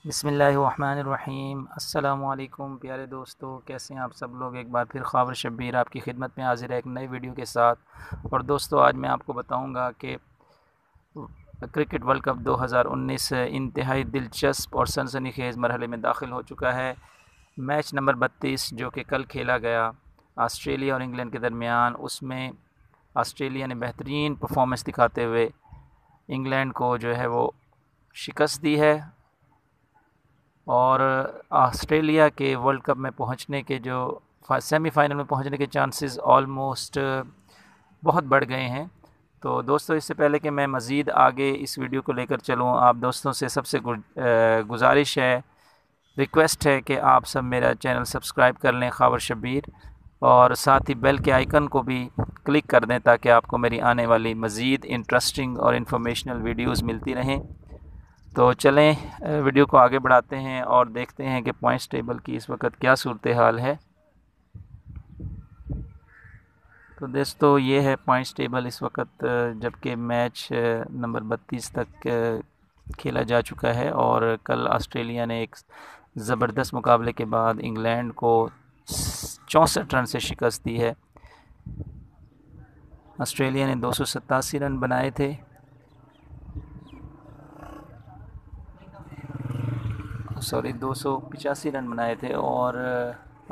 बिस्मिल्लाहिर्रहमानिर्रहीम। अस्सलामुअलैकुम प्यारे दोस्तों, कैसे हैं आप सब लोग। एक बार फिर ख्वाबर शब्बीर आपकी खिदमत में हाजिर है एक नई वीडियो के साथ। और दोस्तों, आज मैं आपको बताऊंगा कि क्रिकेट वर्ल्ड कप 2019 इंतहाई दिलचस्प और सनसनीखेज़ मरहले में दाखिल हो चुका है। मैच नंबर 32 जो कि कल खेला गया ऑस्ट्रेलिया और इंग्लैंड के दरमियान, उसमें ऑस्ट्रेलिया ने बेहतरीन परफॉर्मेंस दिखाते हुए इंग्लैंड को जो है वो शिकस्त दी है। और ऑस्ट्रेलिया के वर्ल्ड कप में पहुंचने के जो सेमीफाइनल में पहुंचने के चांसेस ऑलमोस्ट बहुत बढ़ गए हैं। तो दोस्तों, इससे पहले कि मैं मज़ीद आगे इस वीडियो को लेकर चलूँ, आप दोस्तों से सबसे गुजारिश है, रिक्वेस्ट है कि आप सब मेरा चैनल सब्सक्राइब कर लें ख़ाबर शब्बीर, और साथ ही बेल के आइकन को भी क्लिक कर दें ताकि आपको मेरी आने वाली मज़ीद इंटरेस्टिंग और इन्फॉर्मेशनल वीडियोज़ मिलती रहें। तो चलें वीडियो को आगे बढ़ाते हैं और देखते हैं कि पॉइंट्स टेबल की इस वक्त क्या सूरत हाल है। तो दोस्तों, ये है पॉइंट्स टेबल इस वक्त, जबकि मैच नंबर 32 तक खेला जा चुका है। और कल ऑस्ट्रेलिया ने एक ज़बरदस्त मुकाबले के बाद इंग्लैंड को 64 रन से शिकस्त दी है। ऑस्ट्रेलिया ने 287 रन बनाए थे, सॉरी 285 रन बनाए थे, और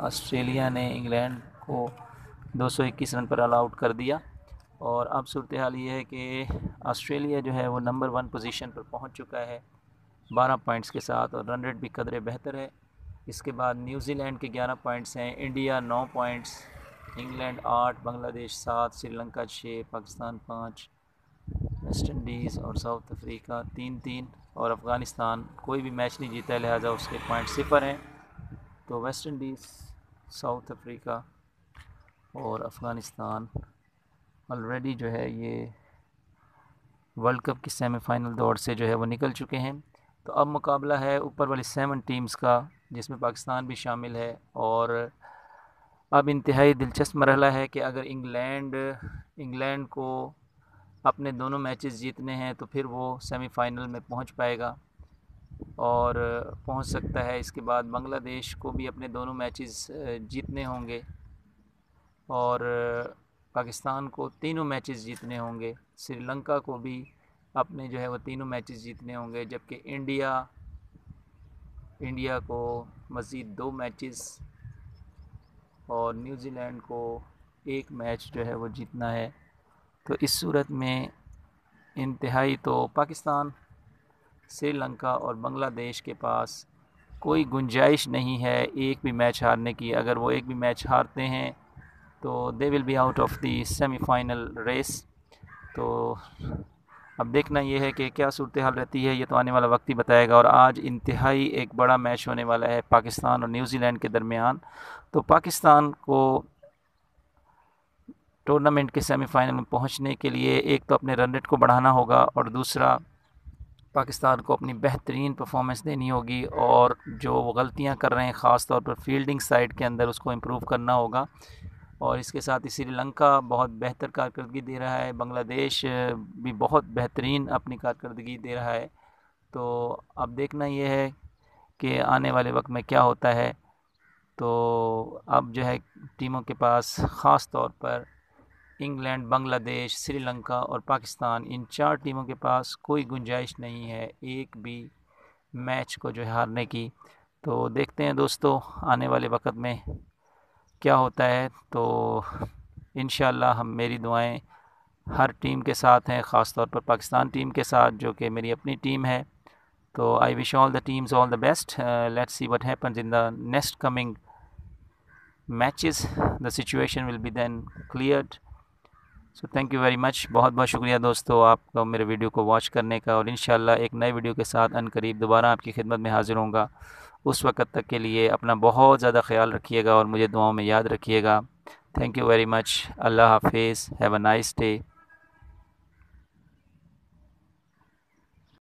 ऑस्ट्रेलिया ने इंग्लैंड को 221 रन पर ऑल आउट कर दिया। और अब सूरत हाल ये है कि ऑस्ट्रेलिया जो है वो नंबर 1 पोजीशन पर पहुंच चुका है 12 पॉइंट्स के साथ, और रन रेट भी कदरे बेहतर है। इसके बाद न्यूजीलैंड के 11 पॉइंट्स हैं, India 9 points, England 8, Bangladesh 7, Sri Lanka 6, Pakistan 5, West Indies और साउथ अफ्रीका 3-3, और अफ़गानिस्तान कोई भी मैच नहीं जीता है, लिहाजा उसके पॉइंट 0 हैं। तो वेस्ट इंडीज़, साउथ अफ्रीका और अफ़गानिस्तान ऑलरेडी जो है ये वर्ल्ड कप की सेमीफाइनल दौर से जो है वो निकल चुके हैं। तो अब मुकाबला है ऊपर वाली 7 टीम्स का, जिसमें पाकिस्तान भी शामिल है। और अब इंतहाई दिलचस्प मरहला है कि अगर इंग्लैंड को अपने दोनों मैचेस जीतने हैं तो फिर वो सेमीफाइनल में पहुंच पाएगा और पहुंच सकता है। इसके बाद बांग्लादेश को भी अपने दोनों मैचेस जीतने होंगे, और पाकिस्तान को तीनों मैचेस जीतने होंगे। श्रीलंका को भी अपने जो है वो तीनों मैचेस जीतने होंगे, जबकि इंडिया को मज़ीद 2 मैचेस और न्यूजीलैंड को 1 मैच जो है वो जीतना है। तो इस सूरत में इंतहाई तो पाकिस्तान, श्रीलंका और बांग्लादेश के पास कोई गुंजाइश नहीं है एक भी मैच हारने की। अगर वो एक भी मैच हारते हैं तो they will be out of the semifinal race. तो अब देखना ये है कि क्या सूरत हाल रहती है, ये तो आने वाला वक्त ही बताएगा। और आज इंतहाई एक बड़ा मैच होने वाला है पाकिस्तान और न्यूजीलैंड के दरमियान। तो पाकिस्तान को टूर्नामेंट के सेमीफाइनल में पहुंचने के लिए एक तो अपने रन रेट को बढ़ाना होगा, और दूसरा पाकिस्तान को अपनी बेहतरीन परफॉर्मेंस देनी होगी, और जो वो गलतियां कर रहे हैं ख़ास तौर पर फील्डिंग साइड के अंदर उसको इम्प्रूव करना होगा। और इसके साथ ही श्रीलंका बहुत बेहतर कारकर्दगी दे रहा है, बांग्लादेश भी बहुत बेहतरीन अपनी कारकर्दगी दे रहा है। तो अब देखना ये है कि आने वाले वक्त में क्या होता है। तो अब जो है टीमों के पास ख़ास तौर पर इंग्लैंड, बांग्लादेश, श्रीलंका और पाकिस्तान, इन 4 टीमों के पास कोई गुंजाइश नहीं है एक भी मैच को जो है हारने की। तो देखते हैं दोस्तों आने वाले वक्त में क्या होता है। तो इंशाल्लाह मेरी दुआएं हर टीम के साथ हैं, ख़ास तौर पर पाकिस्तान टीम के साथ जो कि मेरी अपनी टीम है। तो I wish all the teams all the best. Let's see what happens in the next coming matches. The situation will be then cleared. So thank you very much. बहुत बहुत शुक्रिया दोस्तों आपका मेरे वीडियो को वॉच करने का, और इंशाल्लाह एक नए वीडियो के साथ अनकरीब दोबारा आपकी खिदमत में हाज़िर होऊंगा। उस वक़्त तक के लिए अपना बहुत ज़्यादा ख्याल रखिएगा और मुझे दुआओं में याद रखिएगा। Thank you very much. अल्लाह हाफिज़। Have a nice day.